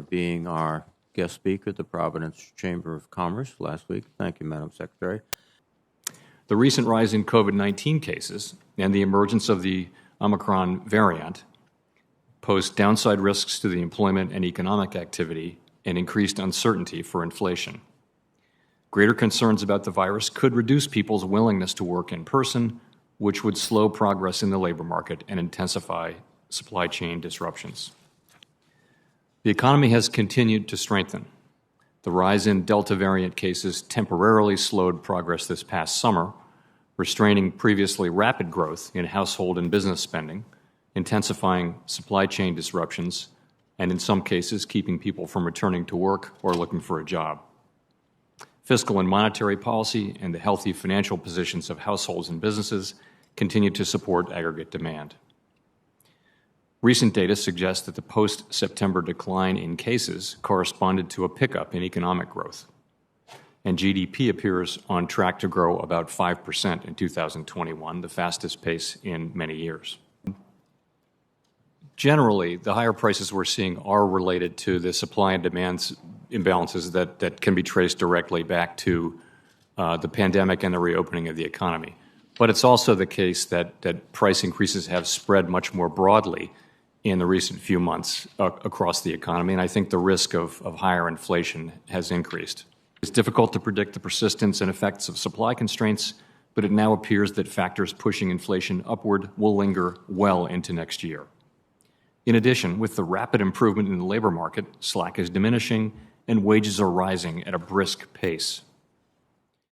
being our guest speaker at the Providence Chamber of Commerce last week. Thank you, Madam Secretary. The recent rise in COVID-19 cases and the emergence of the Omicron variant pose downside risks to the employment and economic activity and increased uncertainty for inflation. Greater concerns about the virus could reduce people's willingness to work in person, which would slow progress in the labor market and intensify supply chain disruptions. The economy has continued to strengthen. The rise in Delta variant cases temporarily slowed progress this past summer, restraining previously rapid growth in household and business spending, intensifying supply chain disruptions, and in some cases keeping people from returning to work or looking for a job. Fiscal and monetary policy and the healthy financial positions of households and businesses continue to support aggregate demand. Recent data suggests that the post-September decline in cases corresponded to a pickup in economic growth, and GDP appears on track to grow about 5% in 2021, the fastest pace in many years. Generally, the higher prices we're seeing are related to the supply and demand imbalances that can be traced directly back to the pandemic and the reopening of the economy. But it's also the case that price increases have spread much more broadly in the recent few months across the economy, and I think the risk of higher inflation has increased. It's difficult to predict the persistence and effects of supply constraints, but it now appears that factors pushing inflation upward will linger well into next year. In addition, with the rapid improvement in the labor market, slack is diminishing and wages are rising at a brisk pace.